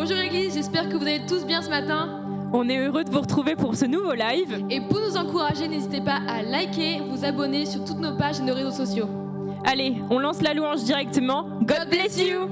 Bonjour Église, j'espère que vous allez tous bien ce matin. On est heureux de vous retrouver pour ce nouveau live. Et pour nous encourager, n'hésitez pas à liker, vous abonner sur toutes nos pages et nos réseaux sociaux. Allez, on lance la louange directement. God bless you!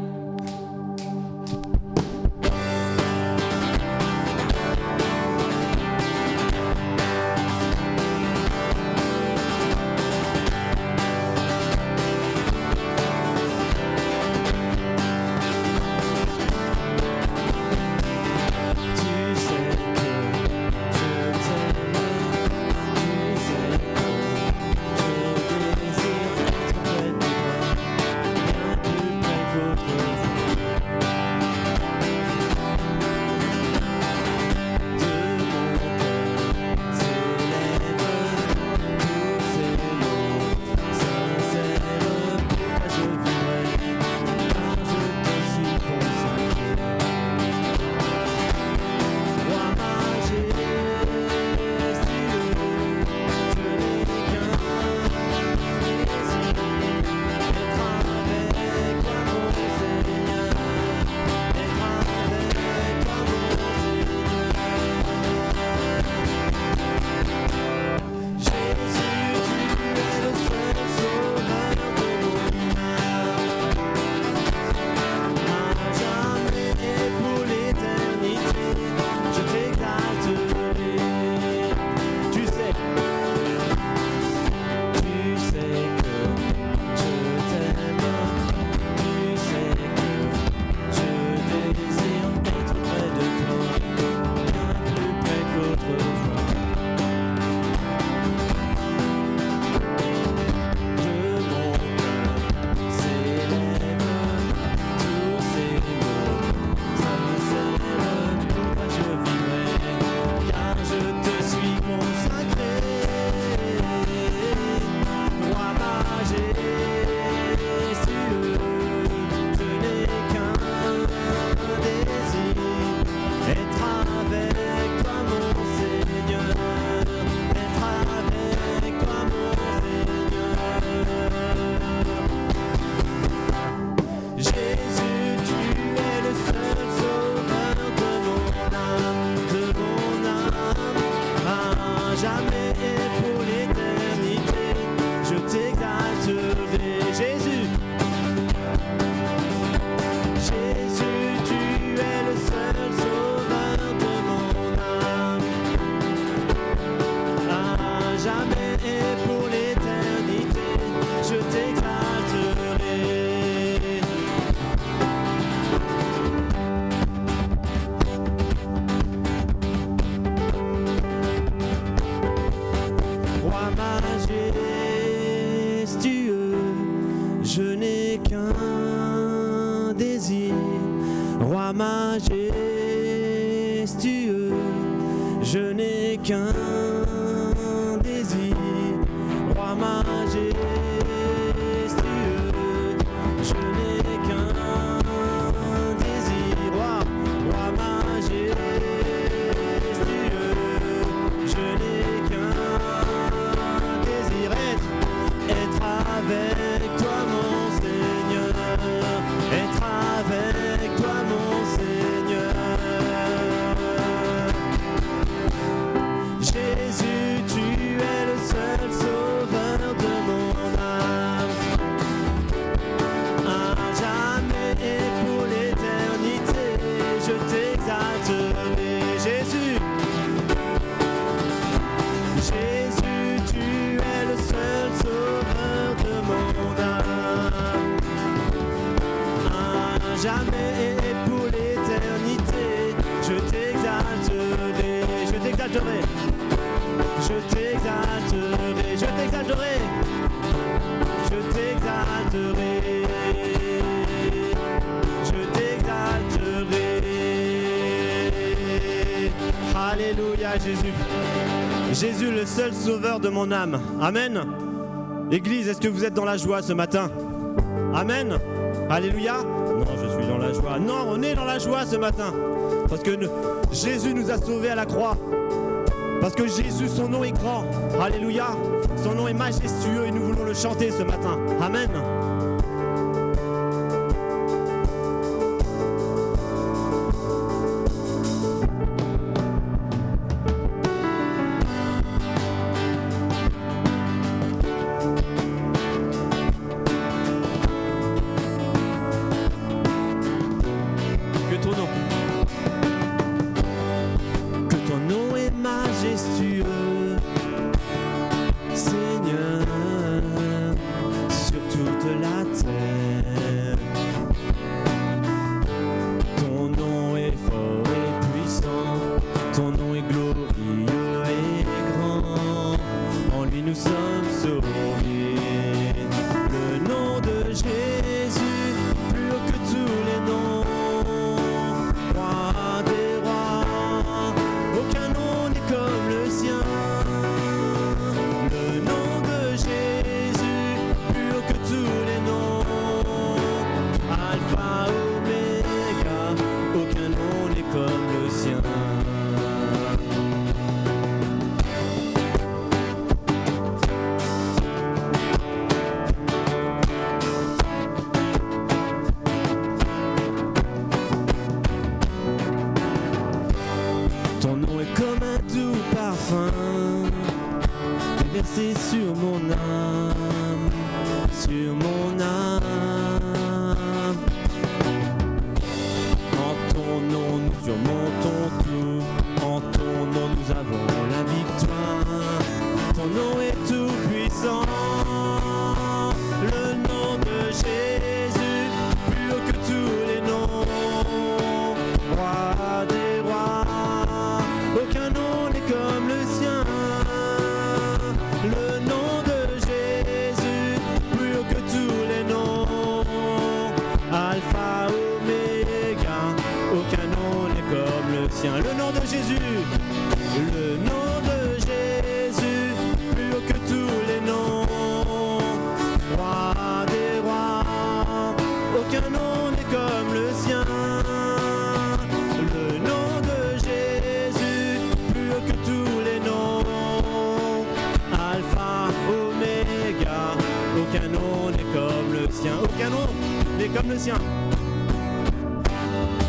Majestueux, je n'ai qu'un désir, roi majestueux, je n'ai qu'un désir, roi majestueux, je n'ai qu'un désir. Jésus. Jésus, le seul sauveur de mon âme. Amen. Église, est-ce que vous êtes dans la joie ce matin? Amen. Alléluia. Non, je suis dans la joie. Non, on est dans la joie ce matin. Parce que Jésus nous a sauvés à la croix. Parce que Jésus, son nom est grand. Alléluia. Son nom est majestueux et nous voulons le chanter ce matin. Amen.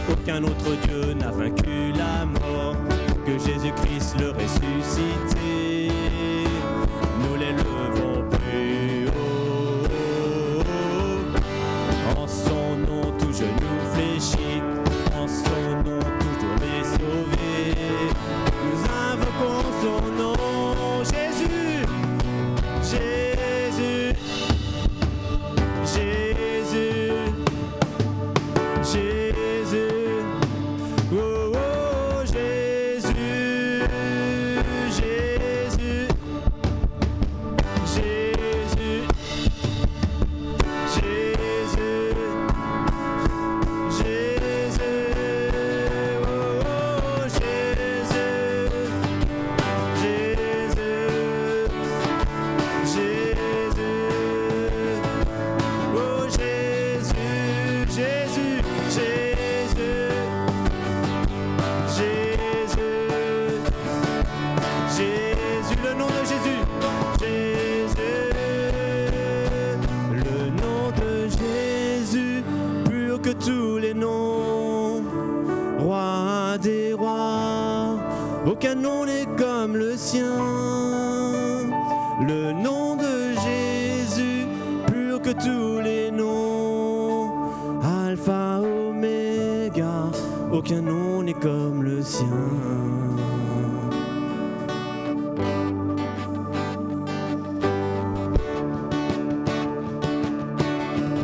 Aucun autre Dieu n'a vaincu la mort que Jésus-Christ le ressuscité. Nous l'élevons plus haut. En son nom tout genou fléchit, en son nom tout homme est sauvé. Nous invoquons son nom, Jésus, Jésus, Jésus, Jésus. Oh, oh, Jésus, Jésus, Jésus, Jésus, Jésus. Oh, oh, Jésus, Jésus, Jésus. Oh, Jésus, Jésus, Jésus. Jésus, Jésus, le nom de Jésus, Jésus, le nom de Jésus, plus haut que tous les noms, roi des rois, aucun nom n'est comme le sien, le nom de Jésus, plus haut que tous les noms, Alpha, Oméga, aucun nom n'est comme le sien.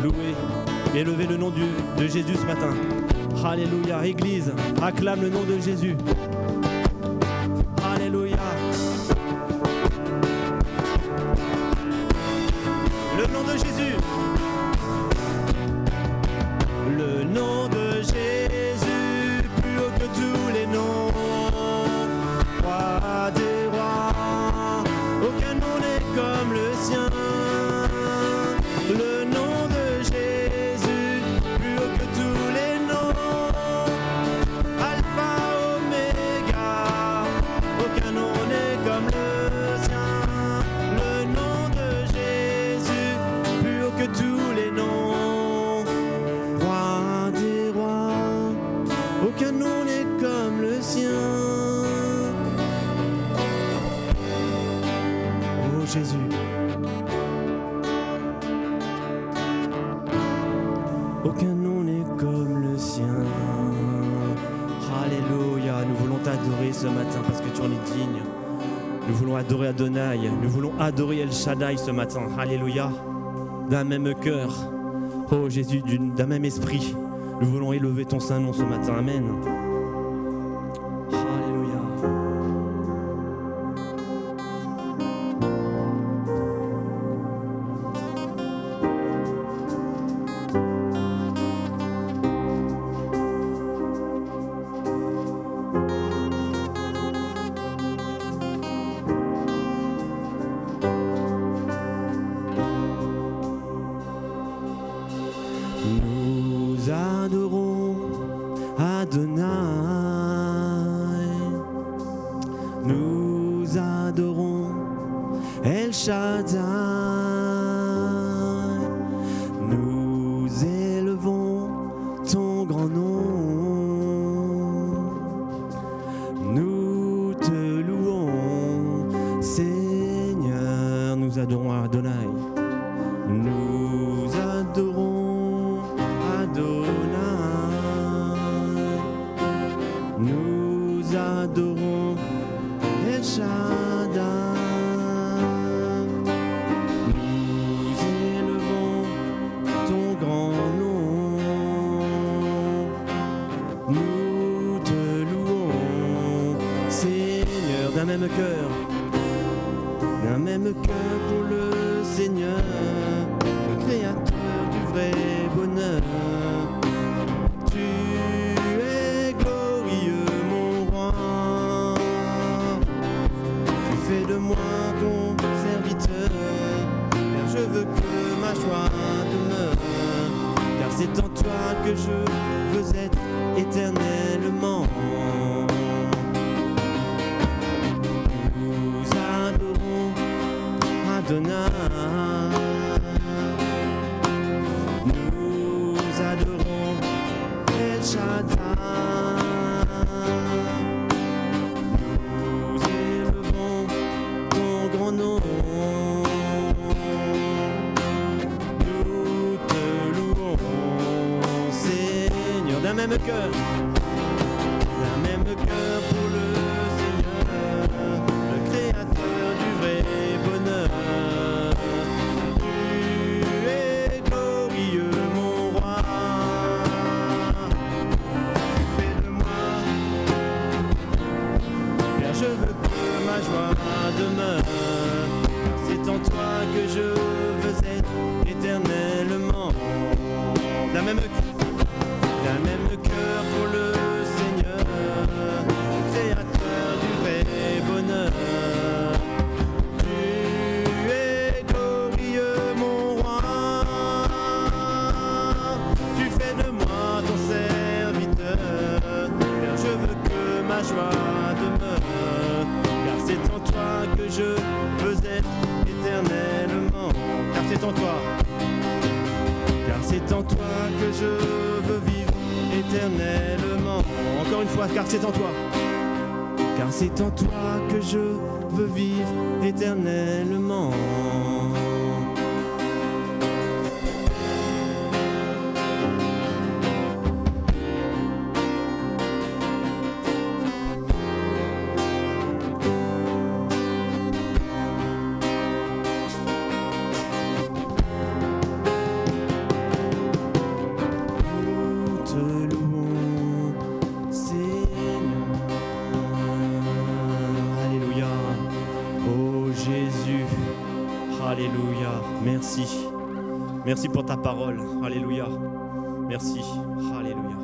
Louez, élevez le nom de Jésus ce matin. Alléluia, Église, acclame le nom de Jésus. Alléluia. Le nom de Jésus. Le nom de Jésus, plus haut que tous les noms. Roi comme le sien. Le nom de Jésus, plus haut que tous les noms. Alpha, Oméga, aucun nom n'est comme le sien. Le nom de Jésus, plus haut que tous les noms. Roi des rois, aucun nom n'est comme le sien. Oh Jésus. Aucun nom n'est comme le sien. Alléluia, nous voulons t'adorer ce matin parce que tu en es digne. Nous voulons adorer Adonai, nous voulons adorer El Shaddai ce matin. Alléluia, d'un même cœur. Oh Jésus, d'un même esprit. Nous voulons élever ton saint nom ce matin. Amen. Alléluia. Nous adorons Adonai, nous adorons El Shaddai, nous élevons ton grand nom, nous te louons, Seigneur, nous adorons Adonai, nous adorons Adonai, nous adorons El Shaddai, nous élevons ton grand nom, nous te louons, Seigneur, d'un même cœur pour le Seigneur, le Créateur du vrai bonheur. Tu es glorieux, mon roi. Tu fais de moi ton serviteur. Père, je veux que ma joie demeure, car c'est en toi que je veux être éternellement. Nous adorons Adonai. Nous adorons El Shaddai. Nous élevons ton grand nom. Nous te louons, Seigneur, d'un même cœur pour le Seigneur, le Créateur du vrai bonheur. Tu es glorieux, mon roi. Tu fais de moi, car je veux que ma joie demeure, car c'est en toi que je veux être éternellement. D'un même cœur pour le Seigneur, Créateur du vrai bonheur. Tu es glorieux, mon roi. Tu fais de moi ton serviteur, car je veux que ma joie demeure, car c'est en toi que je veux être éternellement. Car c'est en toi. Car c'est en toi que je veux vivre éternellement. Encore une fois, car c'est en toi. Car c'est en toi que je veux vivre éternellement. Alléluia. Merci. Merci pour ta parole. Alléluia. Merci. Alléluia.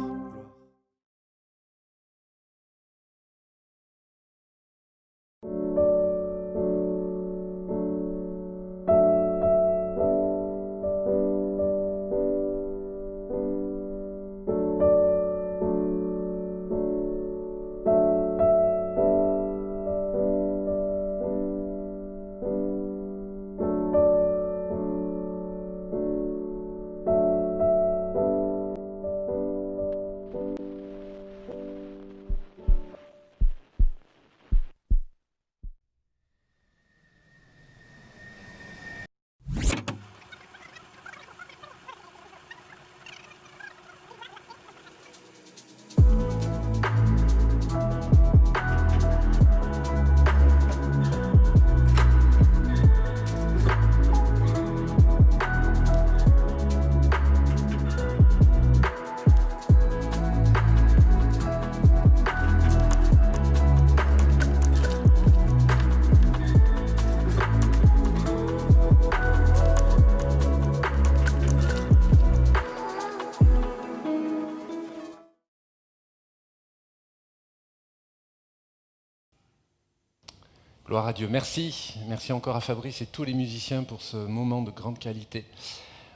Gloire à Dieu. Merci encore à Fabrice et tous les musiciens pour ce moment de grande qualité.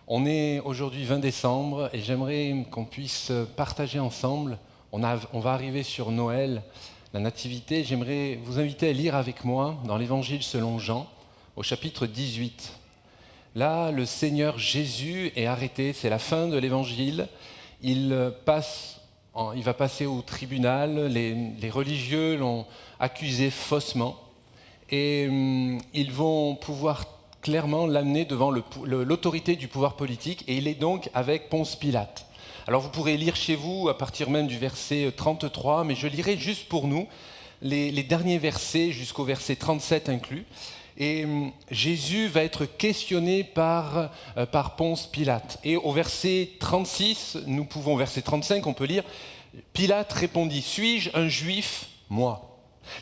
On est aujourd'hui 20 décembre et j'aimerais qu'on puisse partager ensemble. On va arriver sur Noël, la Nativité. J'aimerais vous inviter à lire avec moi dans l'Évangile selon Jean, au chapitre 18. Là, le Seigneur Jésus est arrêté, c'est la fin de l'Évangile. Il va passer au tribunal, les religieux l'ont accusé faussement et ils vont pouvoir clairement l'amener devant l'autorité du pouvoir politique et il est donc avec Ponce Pilate. Alors vous pourrez lire chez vous à partir même du verset 33, mais je lirai juste pour nous les derniers versets jusqu'au verset 37 inclus. Et Jésus va être questionné par Ponce Pilate. Et au verset 36, verset 35, on peut lire « Pilate répondit, suis-je un juif, moi ?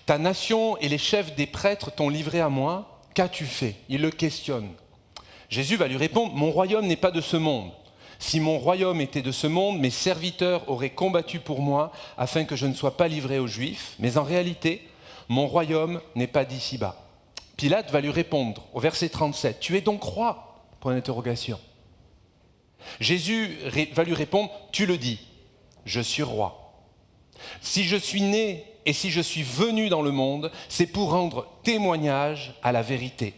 Ta nation et les chefs des prêtres t'ont livré à moi, qu'as-tu fait ?» Il le questionne. Jésus va lui répondre « Mon royaume n'est pas de ce monde. Si mon royaume était de ce monde, mes serviteurs auraient combattu pour moi afin que je ne sois pas livré aux Juifs. Mais en réalité, mon royaume n'est pas d'ici-bas. » Pilate va lui répondre au verset 37 « Tu es donc roi ?» Point d'interrogation. Jésus va lui répondre « Tu le dis, je suis roi. Si je suis né et si je suis venu dans le monde, c'est pour rendre témoignage à la vérité.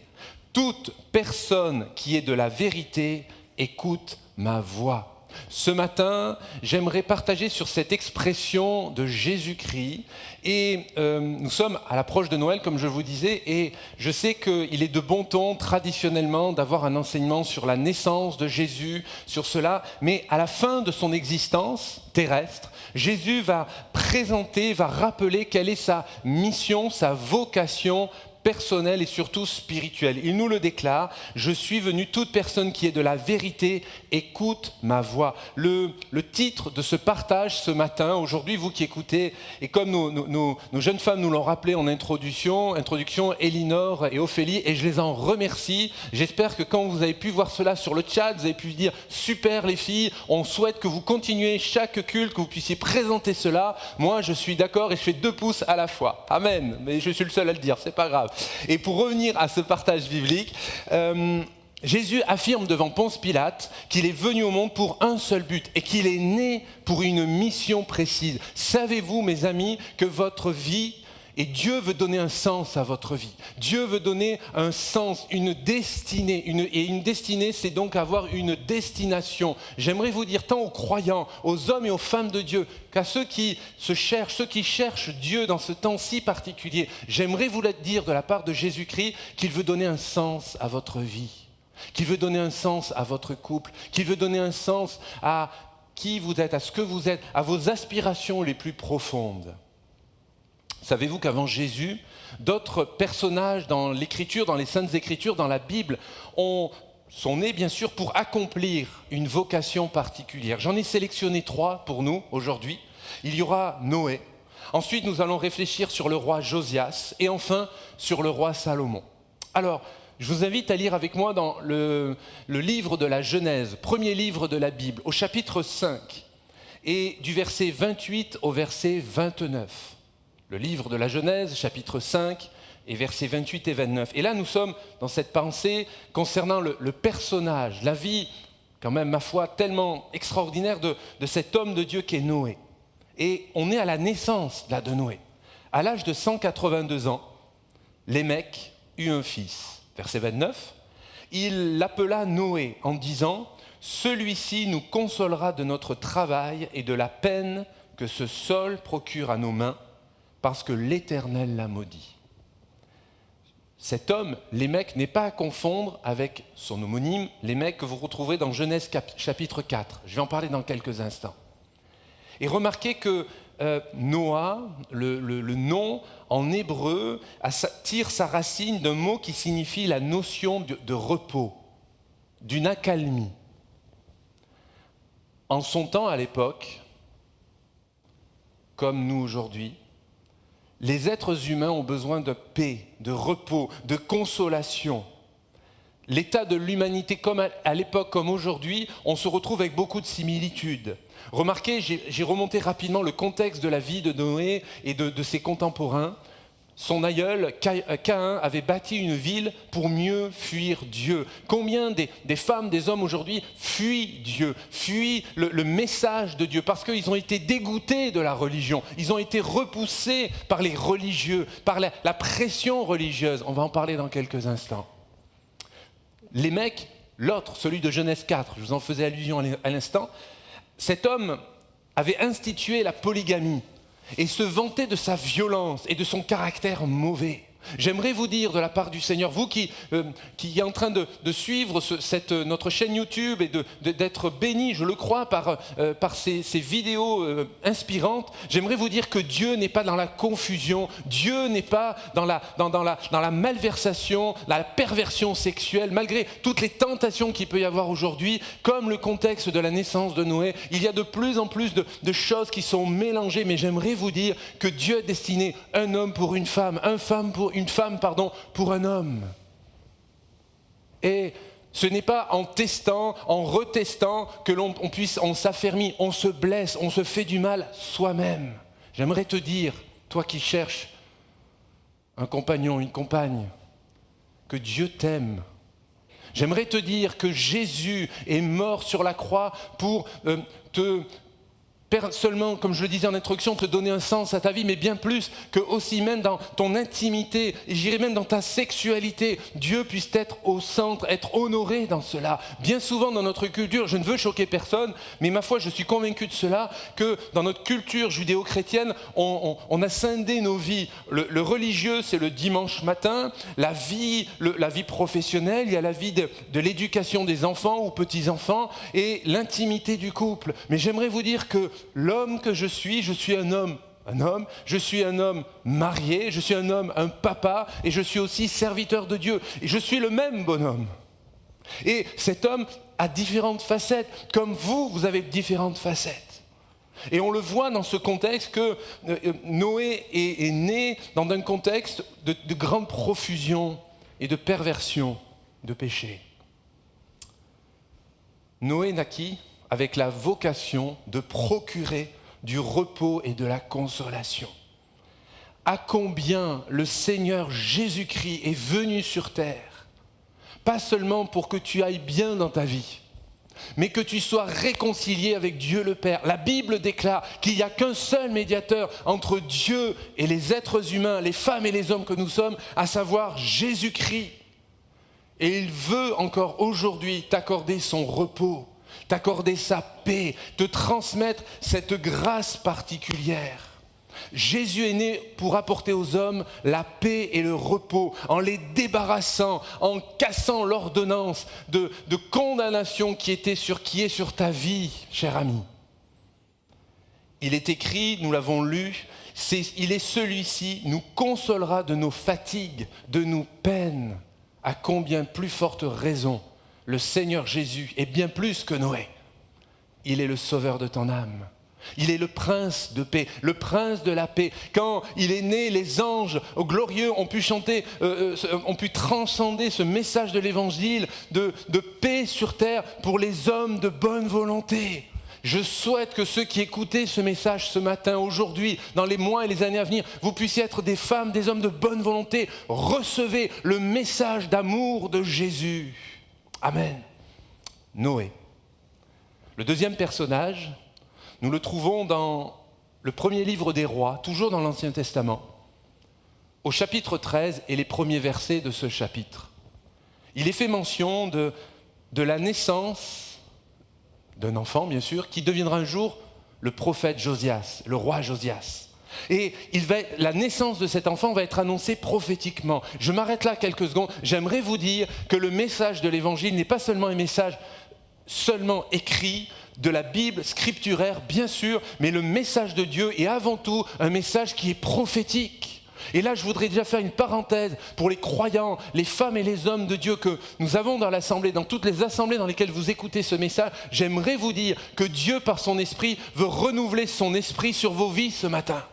Toute personne qui est de la vérité écoute ma voix. » Ce matin, j'aimerais partager sur cette expression de Jésus-Christ. Et nous sommes à l'approche de Noël, comme je vous disais, et je sais qu'il est de bon ton, traditionnellement, d'avoir un enseignement sur la naissance de Jésus, sur cela. Mais à la fin de son existence terrestre, Jésus va rappeler quelle est sa mission, sa vocation personnel et surtout spirituel. Il nous le déclare, je suis venu, toute personne qui est de la vérité, écoute ma voix. Le titre de ce partage ce matin, aujourd'hui, vous qui écoutez, et comme nos jeunes femmes nous l'ont rappelé en introduction, Elinor et Ophélie, et je les en remercie. J'espère que quand vous avez pu voir cela sur le chat, vous avez pu dire, super les filles, on souhaite que vous continuiez chaque culte, que vous puissiez présenter cela. Moi, je suis d'accord et je fais 2 pouces à la fois. Amen. Mais je suis le seul à le dire, c'est pas grave. Et pour revenir à ce partage biblique, Jésus affirme devant Ponce Pilate qu'il est venu au monde pour un seul but et qu'il est né pour une mission précise. Savez-vous, mes amis, que votre vie, et Dieu veut donner un sens à votre vie. Dieu veut donner un sens, une destinée. Et une destinée, c'est donc avoir une destination. J'aimerais vous dire tant aux croyants, aux hommes et aux femmes de Dieu, qu'à ceux qui cherchent Dieu dans ce temps si particulier, j'aimerais vous le dire de la part de Jésus-Christ qu'il veut donner un sens à votre vie, qu'il veut donner un sens à votre couple, qu'il veut donner un sens à qui vous êtes, à ce que vous êtes, à vos aspirations les plus profondes. Savez-vous qu'avant Jésus, d'autres personnages dans l'Écriture, dans les Saintes Écritures, dans la Bible, sont nés bien sûr pour accomplir une vocation particulière. J'en ai sélectionné 3 pour nous aujourd'hui. Il y aura Noé. Ensuite, nous allons réfléchir sur le roi Josias et enfin sur le roi Salomon. Alors, je vous invite à lire avec moi dans le livre de la Genèse, premier livre de la Bible, au chapitre 5 et du verset 28 au verset 29. Le livre de la Genèse, chapitre 5, et versets 28 et 29. Et là, nous sommes dans cette pensée concernant le personnage, la vie, quand même, ma foi, tellement extraordinaire de cet homme de Dieu qui est Noé. Et on est à la naissance là, de Noé. À l'âge de 182 ans, Lémec eut un fils. Verset 29, il l'appela Noé en disant « Celui-ci nous consolera de notre travail et de la peine que ce sol procure à nos mains, parce que l'Éternel l'a maudit. » Cet homme, Lémec, n'est pas à confondre avec son homonyme, Lémec, que vous retrouverez dans Genèse chapitre 4. Je vais en parler dans quelques instants. Et remarquez que Noah, le nom en hébreu, tire sa racine d'un mot qui signifie la notion de repos, d'une accalmie. En son temps, à l'époque, comme nous aujourd'hui, les êtres humains ont besoin de paix, de repos, de consolation. L'état de l'humanité, comme à l'époque comme aujourd'hui, on se retrouve avec beaucoup de similitudes. Remarquez, j'ai remonté rapidement le contexte de la vie de Noé et de ses contemporains. son aïeul, Caïn, avait bâti une ville pour mieux fuir Dieu. Combien des femmes, des hommes aujourd'hui fuient Dieu, fuient le message de Dieu parce qu'ils ont été dégoûtés de la religion, ils ont été repoussés par les religieux, par la pression religieuse. On va en parler dans quelques instants. Les mecs, l'autre, celui de Genèse 4, je vous en faisais allusion à l'instant, cet homme avait institué la polygamie et se vantait de sa violence et de son caractère mauvais. J'aimerais vous dire de la part du Seigneur, vous qui êtes en train de suivre notre chaîne YouTube et d'être béni, je le crois, par ces vidéos inspirantes, j'aimerais vous dire que Dieu n'est pas dans la confusion, Dieu n'est pas dans la malversation, la perversion sexuelle, malgré toutes les tentations qu'il peut y avoir aujourd'hui, comme le contexte de la naissance de Noé. Il y a de plus en plus de choses qui sont mélangées, mais j'aimerais vous dire que Dieu a destiné un homme pour une femme pour un homme. Et ce n'est pas en testant, en retestant que on s'affermit, on se blesse, on se fait du mal soi-même. J'aimerais te dire, toi qui cherches un compagnon, une compagne, que Dieu t'aime. J'aimerais te dire que Jésus est mort sur la croix pour seulement, comme je le disais en introduction, te donner un sens à ta vie, mais bien plus que aussi même dans ton intimité, et j'irais même dans ta sexualité, Dieu puisse être au centre, être honoré dans cela. Bien souvent dans notre culture, je ne veux choquer personne, mais ma foi, je suis convaincu de cela, que dans notre culture judéo-chrétienne, on a scindé nos vies. Le religieux, c'est le dimanche matin, la vie professionnelle, il y a la vie de l'éducation des enfants ou petits-enfants, et l'intimité du couple. Mais j'aimerais vous dire que l'homme que je suis un homme, je suis un homme marié, je suis un homme, un papa, et je suis aussi serviteur de Dieu. Et je suis le même bonhomme. Et cet homme a différentes facettes, comme vous avez différentes facettes. Et on le voit dans ce contexte que Noé est né dans un contexte de grande profusion et de perversion, de péché. Noé naquit avec la vocation de procurer du repos et de la consolation. À combien le Seigneur Jésus-Christ est venu sur terre, pas seulement pour que tu ailles bien dans ta vie, mais que tu sois réconcilié avec Dieu le Père. La Bible déclare qu'il n'y a qu'un seul médiateur entre Dieu et les êtres humains, les femmes et les hommes que nous sommes, à savoir Jésus-Christ. Et il veut encore aujourd'hui t'accorder son repos, t'accorder sa paix, te transmettre cette grâce particulière. Jésus est né pour apporter aux hommes la paix et le repos, en les débarrassant, en cassant l'ordonnance de condamnation qui est sur ta vie, cher ami. Il est écrit, nous l'avons lu, il est celui-ci, nous consolera de nos fatigues, de nos peines. À combien plus forte raison le Seigneur Jésus est bien plus que Noé. Il est le sauveur de ton âme. Il est le prince de paix, le prince de la paix. Quand il est né, les anges glorieux ont pu chanter, ont pu transcender ce message de l'évangile de paix sur terre pour les hommes de bonne volonté. Je souhaite que ceux qui écoutaient ce message ce matin, aujourd'hui, dans les mois et les années à venir, vous puissiez être des femmes, des hommes de bonne volonté. Recevez le message d'amour de Jésus. Amen. Noé. Le deuxième personnage, nous le trouvons dans le premier livre des rois, toujours dans l'Ancien Testament, au chapitre 13 et les premiers versets de ce chapitre. Il est fait mention de la naissance d'un enfant, bien sûr, qui deviendra un jour le prophète Josias, le roi Josias. Et la naissance de cet enfant va être annoncée prophétiquement. Je m'arrête là quelques secondes. J'aimerais vous dire que le message de l'Évangile n'est pas seulement un message seulement écrit de la Bible scripturaire, bien sûr, mais le message de Dieu est avant tout un message qui est prophétique. Et là, je voudrais déjà faire une parenthèse pour les croyants, les femmes et les hommes de Dieu que nous avons dans l'assemblée, dans toutes les assemblées dans lesquelles vous écoutez ce message. J'aimerais vous dire que Dieu, par son esprit, veut renouveler son esprit sur vos vies ce matin.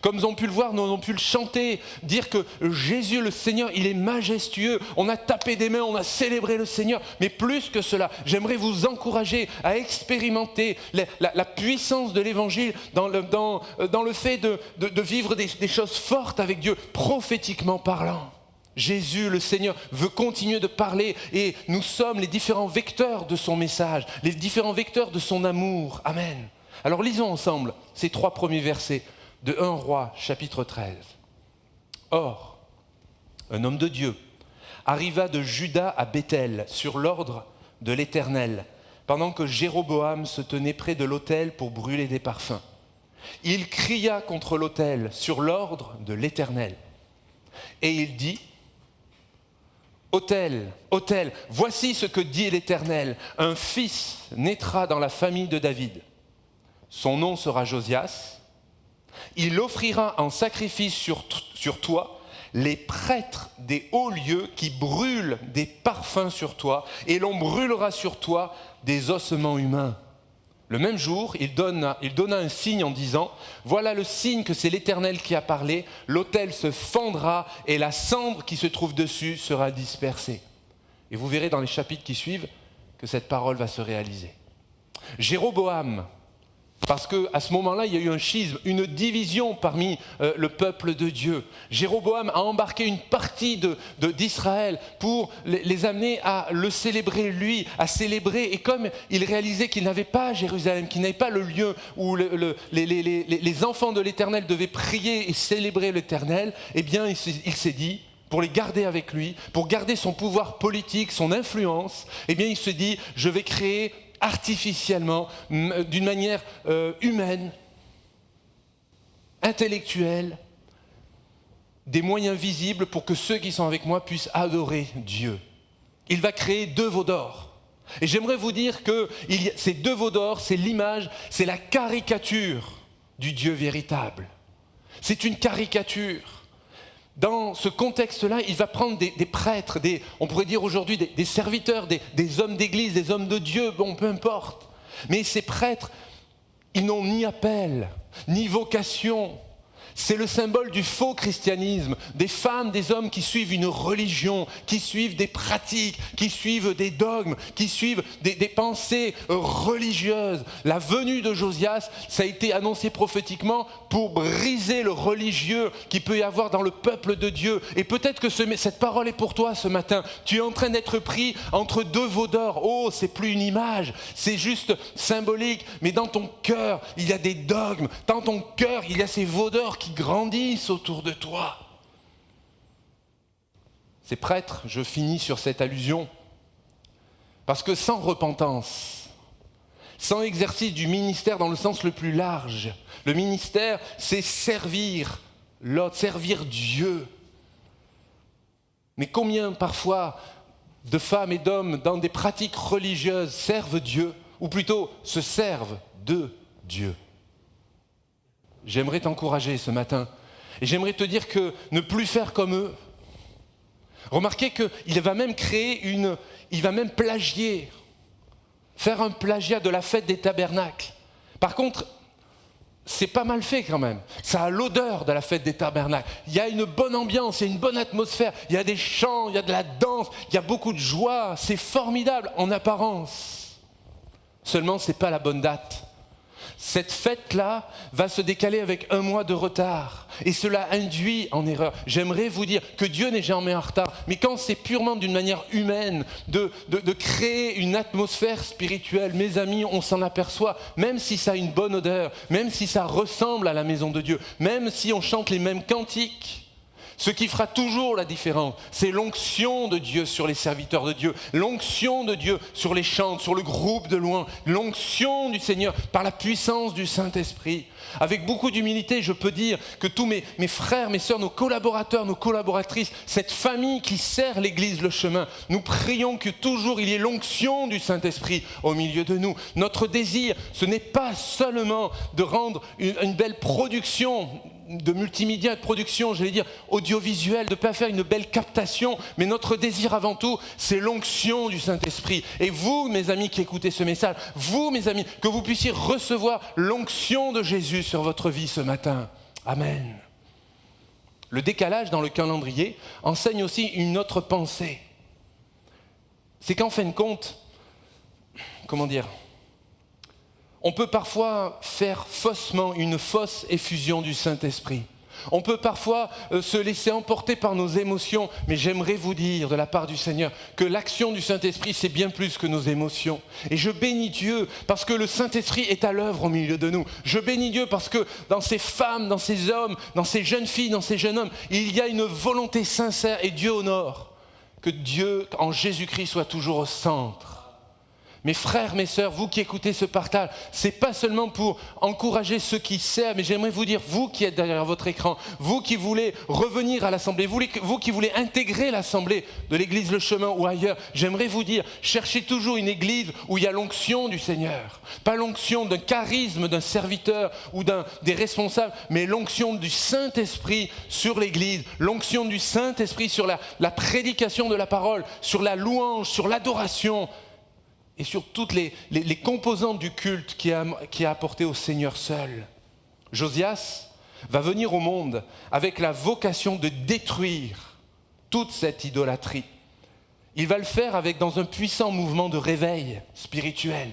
Comme nous avons pu le voir, nous avons pu le chanter, dire que Jésus le Seigneur, il est majestueux. On a tapé des mains, on a célébré le Seigneur. Mais plus que cela, j'aimerais vous encourager à expérimenter la puissance de l'Évangile dans le fait de vivre des choses fortes avec Dieu, prophétiquement parlant. Jésus, le Seigneur, veut continuer de parler et nous sommes les différents vecteurs de son message, les différents vecteurs de son amour. Amen. Alors lisons ensemble ces 3 premiers versets de 1 Roi, chapitre 13. Or, un homme de Dieu arriva de Juda à Béthel sur l'ordre de l'Éternel, pendant que Jéroboam se tenait près de l'autel pour brûler des parfums. Il cria contre l'autel sur l'ordre de l'Éternel. Et il dit: Autel, autel, voici ce que dit l'Éternel. Un fils naîtra dans la famille de David. Son nom sera Josias. Il offrira en sacrifice sur toi les prêtres des hauts lieux qui brûlent des parfums sur toi, et l'on brûlera sur toi des ossements humains. Le même jour, il donna un signe en disant: voilà le signe que c'est l'Éternel qui a parlé, l'autel se fendra et la cendre qui se trouve dessus sera dispersée. Et vous verrez dans les chapitres qui suivent que cette parole va se réaliser. Jéroboam, parce qu'à ce moment-là, il y a eu un schisme, une division parmi le peuple de Dieu. Jéroboam a embarqué une partie d'Israël pour les amener à le célébrer lui, à célébrer. Et comme il réalisait qu'il n'avait pas Jérusalem, qu'il n'avait pas le lieu où les enfants de l'Éternel devaient prier et célébrer l'Éternel, eh bien il s'est dit, pour les garder avec lui, pour garder son pouvoir politique, son influence, eh bien il se dit, je vais créer artificiellement, d'une manière humaine, intellectuelle, des moyens visibles pour que ceux qui sont avec moi puissent adorer Dieu. Il va créer 2 veaux d'or. Et j'aimerais vous dire que ces 2 veaux d'or, c'est l'image, c'est la caricature du Dieu véritable. C'est une caricature. Dans ce contexte-là, il va prendre des prêtres, on pourrait dire aujourd'hui des serviteurs, des hommes d'église, des hommes de Dieu, bon, peu importe. Mais ces prêtres, ils n'ont ni appel, ni vocation. C'est le symbole du faux christianisme, des femmes, des hommes qui suivent une religion, qui suivent des pratiques, qui suivent des dogmes, qui suivent des pensées religieuses. La venue de Josias, ça a été annoncé prophétiquement pour briser le religieux qu'il peut y avoir dans le peuple de Dieu. Et peut-être que cette parole est pour toi ce matin. Tu es en train d'être pris entre 2 veaux d'or. Oh, c'est plus une image, c'est juste symbolique. Mais dans ton cœur, il y a des dogmes. Dans ton cœur, il y a ces veaux d'or qui grandissent autour de toi. Ces prêtres, je finis sur cette allusion, parce que sans repentance, sans exercice du ministère dans le sens le plus large, le ministère, c'est servir l'autre, servir Dieu. Mais combien parfois de femmes et d'hommes dans des pratiques religieuses servent Dieu, ou plutôt se servent de Dieu? J'aimerais t'encourager ce matin et j'aimerais te dire que ne plus faire comme eux. Remarquez qu'il va même il va même plagier, faire un plagiat de la fête des tabernacles. Par contre, c'est pas mal fait quand même. Ça a l'odeur de la fête des tabernacles. Il y a une bonne ambiance, il y a une bonne atmosphère, il y a des chants, il y a de la danse, il y a beaucoup de joie. C'est formidable en apparence. Seulement, c'est pas la bonne date. Cette fête-là va se décaler avec 1 mois de retard et cela induit en erreur. J'aimerais vous dire que Dieu n'est jamais en retard, mais quand c'est purement d'une manière humaine de créer une atmosphère spirituelle, mes amis, on s'en aperçoit, même si ça a une bonne odeur, même si ça ressemble à la maison de Dieu, même si on chante les mêmes cantiques. Ce qui fera toujours la différence, c'est l'onction de Dieu sur les serviteurs de Dieu, l'onction de Dieu sur les chants, sur le groupe de loin, l'onction du Seigneur par la puissance du Saint-Esprit. Avec beaucoup d'humilité, je peux dire que tous mes frères, mes sœurs, nos collaborateurs, nos collaboratrices, cette famille qui sert l'Église Le Chemin, nous prions que toujours il y ait l'onction du Saint-Esprit au milieu de nous. Notre désir, ce n'est pas seulement de rendre une belle production de multimédia, de production, j'allais dire audiovisuelle, de ne pas faire une belle captation, mais notre désir avant tout, c'est l'onction du Saint-Esprit. Et vous, mes amis qui écoutez ce message, vous, mes amis, que vous puissiez recevoir l'onction de Jésus sur votre vie ce matin. Amen. Le décalage dans le calendrier enseigne aussi une autre pensée. C'est qu'en fin de compte, on peut parfois faire faussement une fausse effusion du Saint-Esprit. On peut parfois se laisser emporter par nos émotions, mais j'aimerais vous dire de la part du Seigneur que l'action du Saint-Esprit, c'est bien plus que nos émotions. Et je bénis Dieu parce que le Saint-Esprit est à l'œuvre au milieu de nous. Je bénis Dieu parce que dans ces femmes, dans ces hommes, dans ces jeunes filles, dans ces jeunes hommes, il y a une volonté sincère et Dieu honore. Que Dieu, en Jésus-Christ, soit toujours au centre. Mes frères, mes sœurs, vous qui écoutez ce partage, ce n'est pas seulement pour encourager ceux qui servent, mais j'aimerais vous dire, vous qui êtes derrière votre écran, vous qui voulez revenir à l'Assemblée, vous qui voulez intégrer l'Assemblée de l'Église Le Chemin ou ailleurs, j'aimerais vous dire, cherchez toujours une Église où il y a l'onction du Seigneur. Pas l'onction d'un charisme d'un serviteur ou des responsables, mais l'onction du Saint-Esprit sur l'Église, l'onction du Saint-Esprit sur la prédication de la parole, sur la louange, sur l'adoration, et sur toutes les composantes du culte qui a apporté au Seigneur seul. Josias va venir au monde avec la vocation de détruire toute cette idolâtrie. Il va le faire dans un puissant mouvement de réveil spirituel.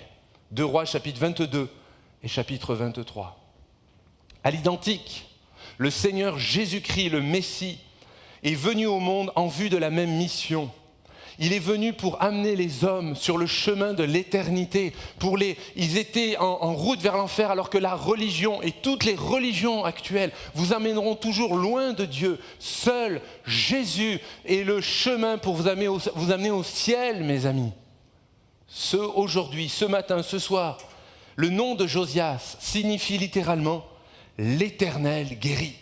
2 Rois chapitre 22 et chapitre 23. À l'identique, le Seigneur Jésus-Christ, le Messie, est venu au monde en vue de la même mission. Il est venu pour amener les hommes sur le chemin de l'éternité. Ils étaient en route vers l'enfer alors que la religion et toutes les religions actuelles vous amèneront toujours loin de Dieu. Seul Jésus est le chemin pour vous amener au ciel, mes amis. Aujourd'hui, ce matin, ce soir, le nom de Josias signifie littéralement « l'Éternel guérit ».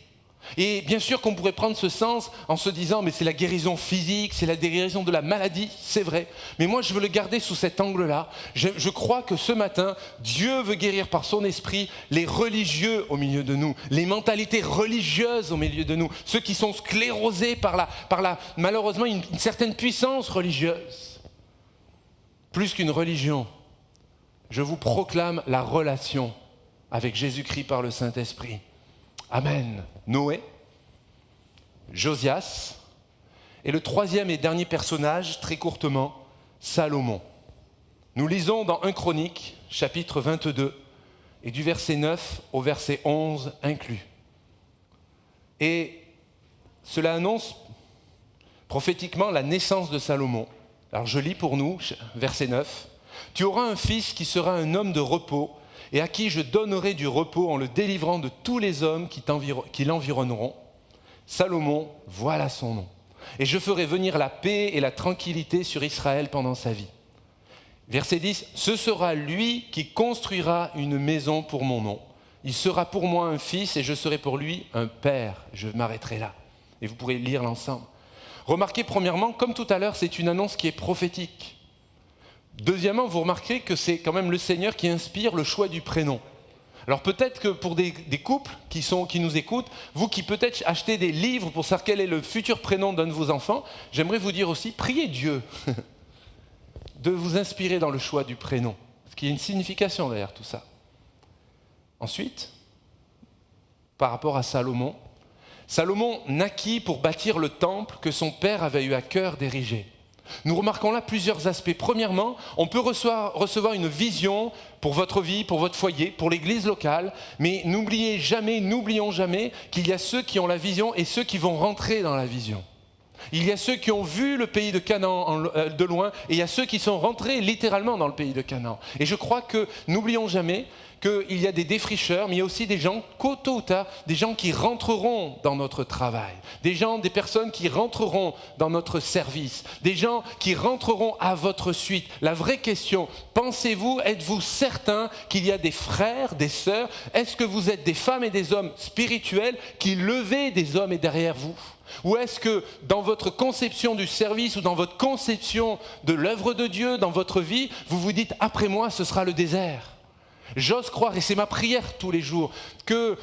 Et bien sûr qu'on pourrait prendre ce sens en se disant mais c'est la guérison physique, c'est la guérison de la maladie, c'est vrai. Mais moi je veux le garder sous cet angle-là. Je crois que ce matin, Dieu veut guérir par son esprit les religieux au milieu de nous, les mentalités religieuses au milieu de nous, ceux qui sont sclérosés par malheureusement une certaine puissance religieuse. Plus qu'une religion, je vous proclame la relation avec Jésus-Christ par le Saint-Esprit. Amen. Noé, Josias, et le troisième et dernier personnage, très courtement, Salomon. Nous lisons dans 1 Chronique, chapitre 22, et du verset 9 au verset 11 inclus. Et cela annonce prophétiquement la naissance de Salomon. Alors je lis pour nous, verset 9. « Tu auras un fils qui sera un homme de repos, et à qui je donnerai du repos en le délivrant de tous les hommes qui l'environneront. Salomon, voilà son nom. Et je ferai venir la paix et la tranquillité sur Israël pendant sa vie. » Verset 10, « Ce sera lui qui construira une maison pour mon nom. Il sera pour moi un fils et je serai pour lui un père. » Je m'arrêterai là. Et vous pourrez lire l'ensemble. Remarquez premièrement, comme tout à l'heure, c'est une annonce qui est prophétique. Deuxièmement, vous remarquez que c'est quand même le Seigneur qui inspire le choix du prénom. Alors peut-être que pour des couples qui nous écoutent, vous qui peut-être achetez des livres pour savoir quel est le futur prénom d'un de vos enfants, j'aimerais vous dire aussi, priez Dieu de vous inspirer dans le choix du prénom. Parce qu'il y a une signification derrière tout ça. Ensuite, par rapport à Salomon, Salomon naquit pour bâtir le temple que son père avait eu à cœur d'ériger. Nous remarquons là plusieurs aspects. Premièrement, on peut recevoir une vision pour votre vie, pour votre foyer, pour l'église locale, mais n'oublions jamais qu'il y a ceux qui ont la vision et ceux qui vont rentrer dans la vision. Il y a ceux qui ont vu le pays de Canaan de loin et il y a ceux qui sont rentrés littéralement dans le pays de Canaan. Et je crois que, n'oublions jamais qu'il y a des défricheurs, mais il y a aussi des gens, tôt ou tard, des gens qui rentreront dans notre travail, des personnes qui rentreront dans notre service, des gens qui rentreront à votre suite. La vraie question, êtes-vous certains qu'il y a des frères, des sœurs? Est-ce que vous êtes des femmes et des hommes spirituels qui levez des hommes et derrière vous? Ou est-ce que dans votre conception du service ou dans votre conception de l'œuvre de Dieu, dans votre vie, vous vous dites « après moi, ce sera le désert ». J'ose croire, et c'est ma prière tous les jours, que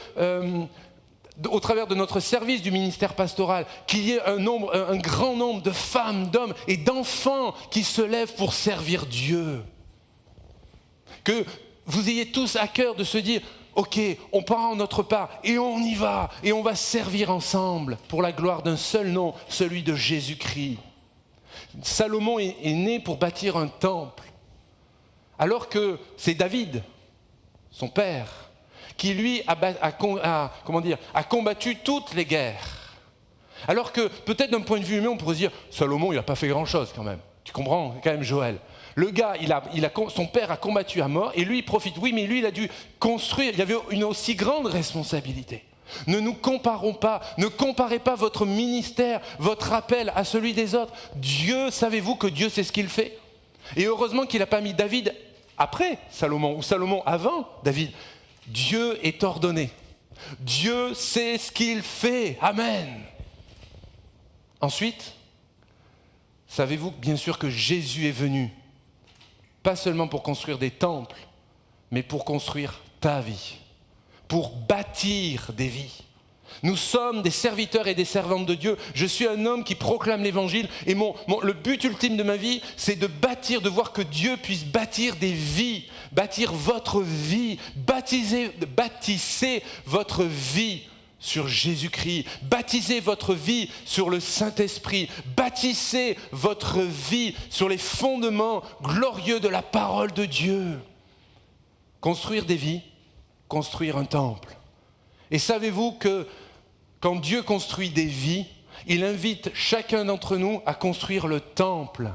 au travers de notre service du ministère pastoral, qu'il y ait un grand nombre de femmes, d'hommes et d'enfants qui se lèvent pour servir Dieu. Que vous ayez tous à cœur de se dire, ok, on prend notre part et on y va. Et on va servir ensemble pour la gloire d'un seul nom, celui de Jésus-Christ. Salomon est né pour bâtir un temple. Alors que c'est David, son père, qui lui a combattu toutes les guerres. Alors que peut-être d'un point de vue humain, on pourrait se dire, Salomon, il n'a pas fait grand-chose quand même. Tu comprends quand même, Joël? Le gars, son père a combattu à mort et lui, il profite. Oui, mais lui, il a dû construire. Il y avait une aussi grande responsabilité. Ne nous comparons pas. Ne comparez pas votre ministère, votre appel à celui des autres. Dieu, savez-vous que Dieu sait ce qu'il fait? Et heureusement qu'il n'a pas mis David après Salomon ou Salomon avant David. Dieu est ordonné. Dieu sait ce qu'il fait. Amen. Ensuite, savez-vous bien sûr que Jésus est venu, pas seulement pour construire des temples, mais pour construire ta vie, pour bâtir des vies. Nous sommes des serviteurs et des servantes de Dieu. Je suis un homme qui proclame l'évangile et le but ultime de ma vie, c'est de bâtir, de voir que Dieu puisse bâtir des vies, bâtir votre vie, bâtissez votre vie sur Jésus-Christ, bâtissez votre vie sur le Saint-Esprit, bâtissez votre vie sur les fondements glorieux de la parole de Dieu. Construire des vies, construire un temple. Et savez-vous que quand Dieu construit des vies, il invite chacun d'entre nous à construire le temple.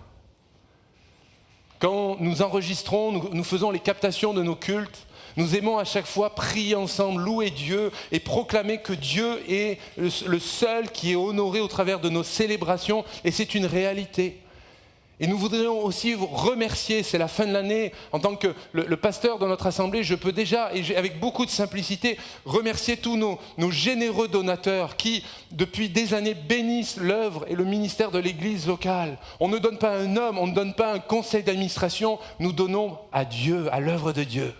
Quand nous enregistrons, nous faisons les captations de nos cultes, nous aimons à chaque fois prier ensemble, louer Dieu et proclamer que Dieu est le seul qui est honoré au travers de nos célébrations, et c'est une réalité. Et nous voudrions aussi vous remercier, c'est la fin de l'année, en tant que le pasteur de notre assemblée, je peux déjà, et avec beaucoup de simplicité, remercier tous nos généreux donateurs qui, depuis des années, bénissent l'œuvre et le ministère de l'Église locale. On ne donne pas à un homme, on ne donne pas à un conseil d'administration, nous donnons à Dieu, à l'œuvre de Dieu.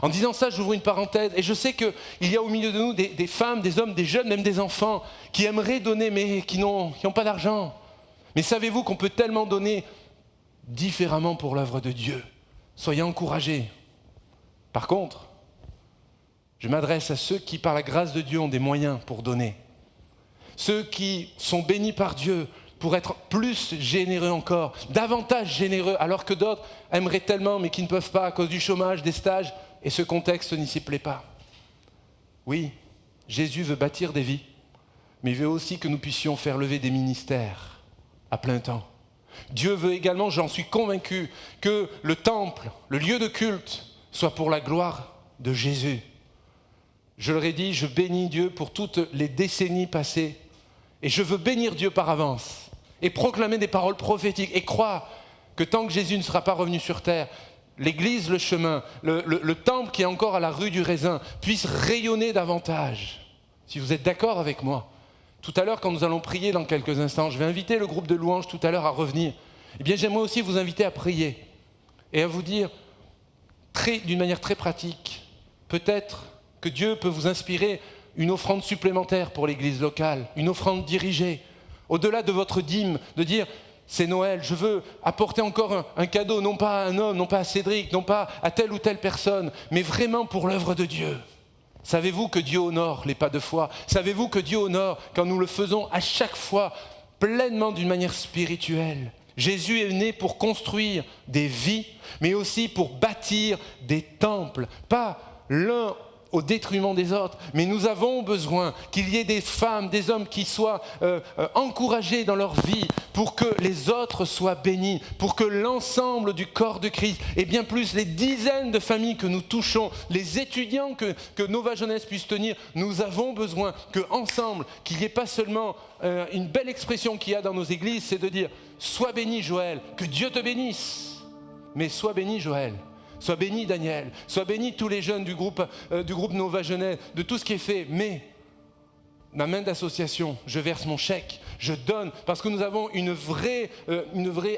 En disant ça, j'ouvre une parenthèse, et je sais qu'il y a au milieu de nous des femmes, des hommes, des jeunes, même des enfants, qui aimeraient donner, mais qui n'ont pas d'argent. Mais savez-vous qu'on peut tellement donner différemment pour l'œuvre de Dieu? Soyez encouragés. Par contre, je m'adresse à ceux qui, par la grâce de Dieu, ont des moyens pour donner. Ceux qui sont bénis par Dieu pour être plus généreux encore, davantage généreux, alors que d'autres aimeraient tellement, mais qui ne peuvent pas à cause du chômage, des stages, et ce contexte n'y s'y plaît pas. Oui, Jésus veut bâtir des vies, mais il veut aussi que nous puissions faire lever des ministères à plein temps. Dieu veut également, j'en suis convaincu, que le temple, le lieu de culte, soit pour la gloire de Jésus. Je leur ai dit, je bénis Dieu pour toutes les décennies passées, et je veux bénir Dieu par avance, et proclamer des paroles prophétiques, et croire que tant que Jésus ne sera pas revenu sur terre, l'église, le chemin, le temple qui est encore à la rue du Raisin, puisse rayonner davantage. Si vous êtes d'accord avec moi. Tout à l'heure, quand nous allons prier dans quelques instants, je vais inviter le groupe de louanges tout à l'heure à revenir. Eh bien, j'aimerais aussi vous inviter à prier et à vous dire, d'une manière très pratique, peut-être que Dieu peut vous inspirer une offrande supplémentaire pour l'église locale, une offrande dirigée, au-delà de votre dîme, de dire, c'est Noël, je veux apporter encore un cadeau, non pas à un homme, non pas à Cédric, non pas à telle ou telle personne, mais vraiment pour l'œuvre de Dieu. Savez-vous que Dieu honore les pas de foi? Savez-vous que Dieu honore quand nous le faisons à chaque fois pleinement d'une manière spirituelle? Jésus est né pour construire des vies, mais aussi pour bâtir des temples, pas l'un au détriment des autres, mais nous avons besoin qu'il y ait des femmes, des hommes qui soient encouragés dans leur vie pour que les autres soient bénis, pour que l'ensemble du corps de Christ, et bien plus les dizaines de familles que nous touchons, les étudiants que Nova Jeunesse puisse tenir, nous avons besoin qu'ensemble, qu'il n'y ait pas seulement une belle expression qu'il y a dans nos églises, c'est de dire « Sois béni Joël, que Dieu te bénisse », mais sois béni Joël. Sois béni Daniel, sois béni tous les jeunes du groupe Nova Jeunesse, de tout ce qui est fait. Mais ma main d'association, je verse mon chèque, je donne, parce que nous avons une vraie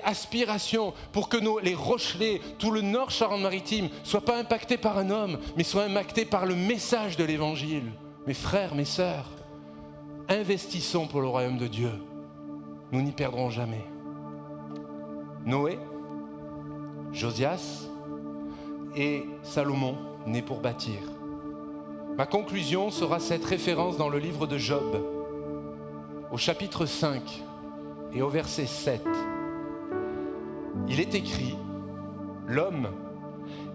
aspiration pour que les Rochelais, tout le Nord Charente-Maritime, ne soient pas impactés par un homme, mais soient impactés par le message de l'Évangile. Mes frères, mes sœurs, investissons pour le royaume de Dieu. Nous n'y perdrons jamais. Noé, Josias et Salomon, nés pour bâtir. Ma conclusion sera cette référence dans le livre de Job, au chapitre 5 et au verset 7. Il est écrit, l'homme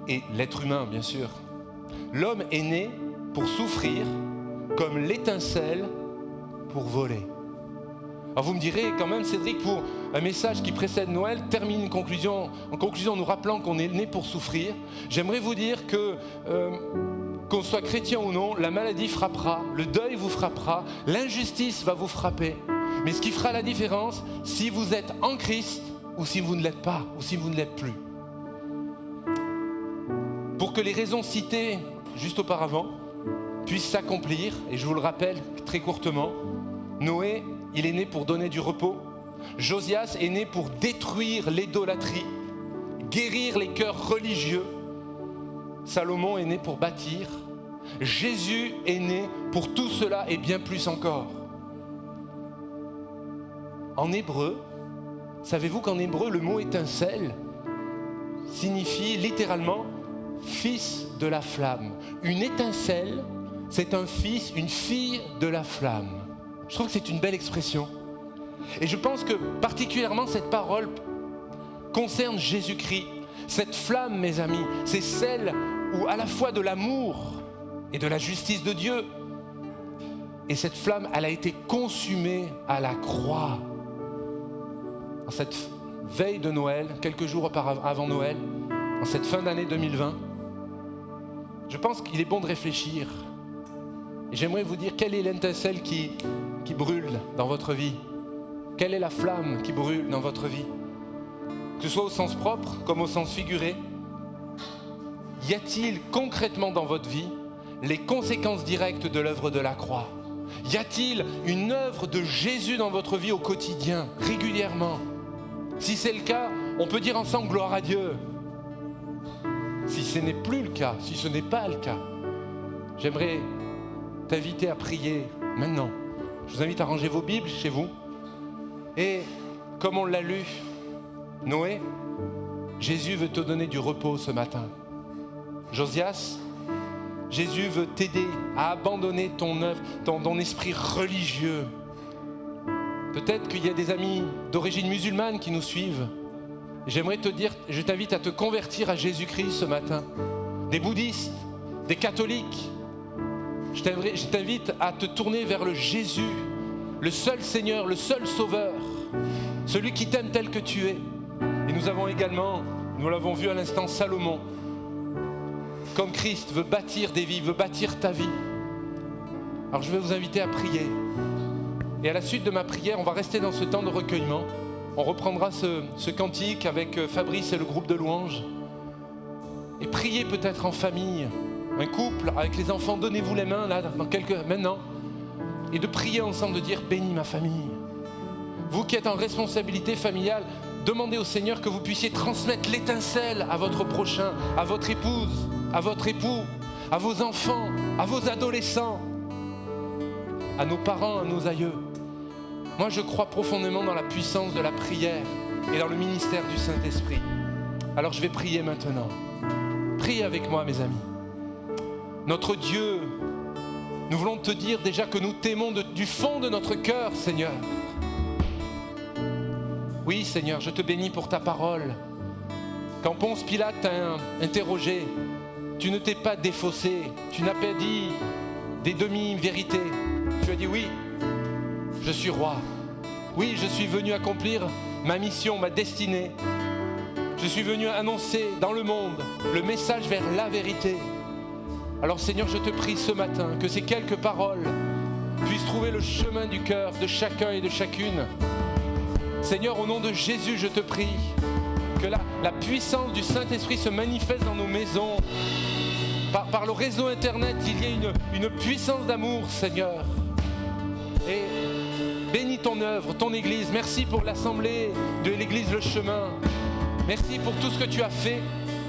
et l'être humain bien sûr, l'homme est né pour souffrir comme l'étincelle pour voler. Alors vous me direz quand même, Cédric, pour un message qui précède Noël, termine en conclusion nous rappelant qu'on est né pour souffrir. J'aimerais vous dire que qu'on soit chrétien ou non, la maladie frappera, le deuil vous frappera, l'injustice va vous frapper. Mais ce qui fera la différence, si vous êtes en Christ ou si vous ne l'êtes pas, ou si vous ne l'êtes plus. Pour que les raisons citées juste auparavant puissent s'accomplir, et je vous le rappelle très courtement, Noé, il est né pour donner du repos. Josias est né pour détruire l'idolâtrie, guérir les cœurs religieux. Salomon est né pour bâtir. Jésus est né pour tout cela et bien plus encore. En hébreu, savez-vous qu'en hébreu, le mot étincelle signifie littéralement fils de la flamme. Une étincelle, c'est un fils, une fille de la flamme. Je trouve que c'est une belle expression. Et je pense que particulièrement cette parole concerne Jésus-Christ. Cette flamme, mes amis, c'est celle où à la fois de l'amour et de la justice de Dieu. Et cette flamme, elle a été consumée à la croix. En cette veille de Noël, quelques jours avant Noël, en cette fin d'année 2020, je pense qu'il est bon de réfléchir. Et j'aimerais vous dire quelle est l'étincelle qui brûle dans votre vie. Quelle est la flamme qui brûle dans votre vie? Que ce soit au sens propre comme au sens figuré. Y a-t-il concrètement dans votre vie les conséquences directes de l'œuvre de la croix? Y a-t-il une œuvre de Jésus dans votre vie au quotidien, régulièrement? Si c'est le cas, on peut dire ensemble gloire à Dieu. Si ce n'est plus le cas, si ce n'est pas le cas, j'aimerais t'inviter à prier maintenant. Je vous invite à ranger vos Bibles chez vous. Et comme on l'a lu, Noé, Jésus veut te donner du repos ce matin. Josias, Jésus veut t'aider à abandonner ton œuvre, ton esprit religieux. Peut-être qu'il y a des amis d'origine musulmane qui nous suivent. J'aimerais te dire, je t'invite à te convertir à Jésus-Christ ce matin. Des bouddhistes, des catholiques. Je t'invite à te tourner vers le Jésus, le seul Seigneur, le seul Sauveur, celui qui t'aime tel que tu es. Et nous avons également, nous l'avons vu à l'instant, Salomon. Comme Christ veut bâtir des vies, veut bâtir ta vie. Alors je vais vous inviter à prier. Et à la suite de ma prière, on va rester dans ce temps de recueillement. On reprendra ce cantique avec Fabrice et le groupe de louanges. Et priez peut-être en famille, un couple, avec les enfants, donnez-vous les mains là, maintenant. Et de prier ensemble, de dire bénis ma famille. Vous qui êtes en responsabilité familiale, demandez au Seigneur que vous puissiez transmettre l'étincelle à votre prochain, à votre épouse, à votre époux, à vos enfants, à vos adolescents, à nos parents, à nos aïeux. Moi, je crois profondément dans la puissance de la prière et dans le ministère du Saint-Esprit. Alors, je vais prier maintenant. Priez avec moi, mes amis. Notre Dieu, nous voulons te dire déjà que nous t'aimons du fond de notre cœur, Seigneur. Oui, Seigneur, je te bénis pour ta parole. Quand Ponce Pilate t'a interrogé, tu ne t'es pas défaussé, tu n'as pas dit des demi-vérités. Tu as dit oui, je suis roi. Oui, je suis venu accomplir ma mission, ma destinée. Je suis venu annoncer dans le monde le message vers la vérité. Alors Seigneur, je te prie ce matin que ces quelques paroles puissent trouver le chemin du cœur de chacun et de chacune. Seigneur, au nom de Jésus, je te prie que la puissance du Saint-Esprit se manifeste dans nos maisons. Par le réseau Internet, il y ait une puissance d'amour, Seigneur. Et bénis ton œuvre, ton Église. Merci pour l'assemblée de l'Église Le Chemin. Merci pour tout ce que tu as fait.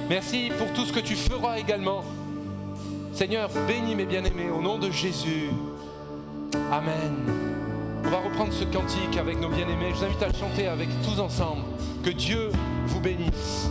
Merci pour tout ce que tu feras également. Seigneur, bénis mes bien-aimés au nom de Jésus. Amen. On va reprendre ce cantique avec nos bien-aimés. Je vous invite à le chanter avec tous ensemble. Que Dieu vous bénisse.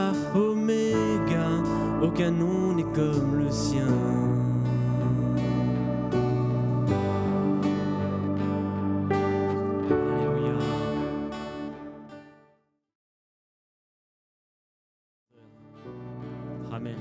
Alpha, Oméga, aucun nom n'est comme le sien. Alléluia. Amen.